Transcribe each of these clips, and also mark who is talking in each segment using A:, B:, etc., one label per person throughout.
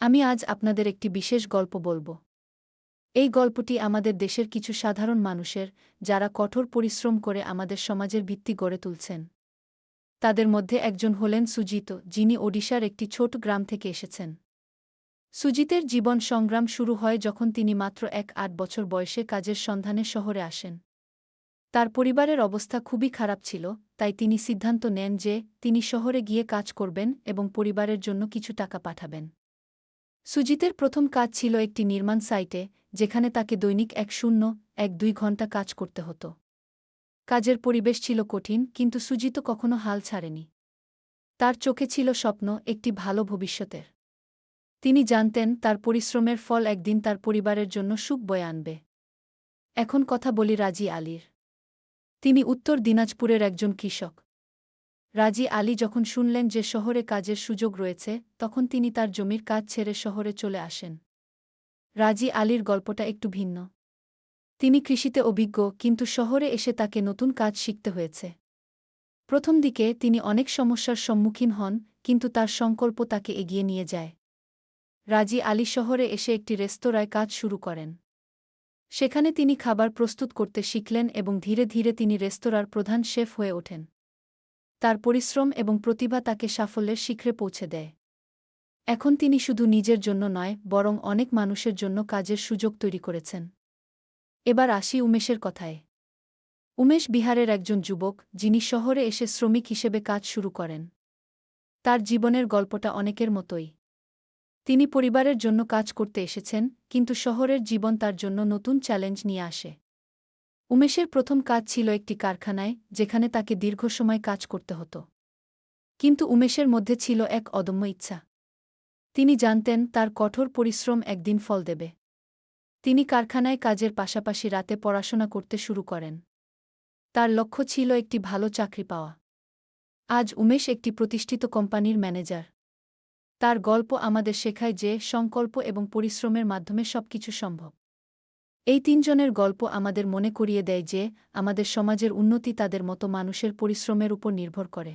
A: আমি আজ আপনাদের একটি বিশেষ গল্প বলবো। এই গল্পটি আমাদের দেশের কিছু সাধারণ মানুষের, যারা কঠোর পরিশ্রম করে আমাদের সমাজের ভিত্তি গড়ে তুলছেন। তাদের মধ্যে একজন হলেন সুজিত, যিনি ওডিশার একটি ছোট গ্রাম থেকে এসেছেন। সুজিতের জীবন সংগ্রাম শুরু হয় যখন তিনি মাত্র ৮ বছর বয়সে কাজের সন্ধানে শহরে আসেন। তার পরিবারের অবস্থা খুবই খারাপ ছিল, তাই তিনি সিদ্ধান্ত নেন যে তিনি শহরে গিয়ে কাজ করবেন এবং পরিবারের জন্য কিছু টাকা পাঠাবেন। সুজিতের প্রথম কাজ ছিল একটি নির্মাণ সাইটে, যেখানে তাকে দৈনিক ১-০-১-২ ঘণ্টা কাজ করতে হতো। কাজের পরিবেশ ছিল কঠিন, কিন্তু সুজিত কখনো হাল ছাড়েনি। তার চোখে ছিল স্বপ্ন, একটি ভালো ভবিষ্যতের। তিনি জানতেন তার পরিশ্রমের ফল একদিন তার পরিবারের জন্য সুখ বয়ে আনবে। এখন কথা বলি রাজি আলীর। তিনি উত্তর দিনাজপুরের একজন কৃষক। রাজি আলী যখন শুনলেন যে শহরে কাজের সুযোগ রয়েছে, তখন তিনি তার জমির কাজ ছেড়ে শহরে চলে আসেন। রাজি আলীর গল্পটা একটু ভিন্ন। তিনি কৃষিতে অভিজ্ঞ, কিন্তু শহরে এসে তাকে নতুন কাজ শিখতে হয়েছে। প্রথম দিকে তিনি অনেক সমস্যার সম্মুখীন হন, কিন্তু তার সংকল্প তাকে এগিয়ে নিয়ে যায়। রাজি আলী শহরে এসে একটি রেস্তোরাঁয় কাজ শুরু করেন। সেখানে তিনি খাবার প্রস্তুত করতে শিখলেন এবং ধীরে ধীরে তিনি রেস্তোরাঁর প্রধান শেফ হয়ে ওঠেন। তার পরিশ্রম এবং প্রতিভা তাকে সাফল্যের শিখরে পৌঁছে দেয়। এখন তিনি শুধু নিজের জন্য নয়, বরং অনেক মানুষের জন্য কাজের সুযোগ তৈরি করেছেন। এবার আসি উমেশের কথায়। উমেশ বিহারের একজন যুবক, যিনি শহরে এসে শ্রমিক হিসেবে কাজ শুরু করেন। তার জীবনের গল্পটা অনেকের মতোই। তিনি পরিবারের জন্য কাজ করতে এসেছেন, কিন্তু শহরের জীবন তার জন্য নতুন চ্যালেঞ্জ নিয়ে আসে। উমেশের প্রথম কাজ ছিল একটি কারখানায়, যেখানে তাকে দীর্ঘ সময় কাজ করতে হতো। কিন্তু উমেশের মধ্যে ছিল এক অদম্য ইচ্ছা। তিনি জানতেন তার কঠোর পরিশ্রম একদিন ফল দেবে। তিনি কারখানায় কাজের পাশাপাশি রাতে পড়াশোনা করতে শুরু করেন। তার লক্ষ্য ছিল একটি ভালো চাকরি পাওয়া। আজ উমেশ একটি প্রতিষ্ঠিত কোম্পানির ম্যানেজার। তার গল্প আমাদের শেখায় যে সংকল্প এবং পরিশ্রমের মাধ্যমে সবকিছু সম্ভব। এই তিনজনের গল্প আমাদের মনে করিয়ে দেয় যে আমাদের সমাজের উন্নতি তাদের মতো মানুষের পরিশ্রমের উপর নির্ভর করে।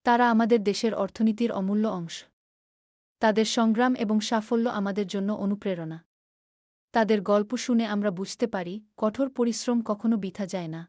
A: তারা আমাদের দেশের অর্থনীতির অমূল্য অংশ। তাদের সংগ্রাম এবং সাফল্য আমাদের জন্য অনুপ্রেরণা। তাদের গল্প শুনে আমরা বুঝতে পারি, কঠোর পরিশ্রম কখনো বৃথা যায় না।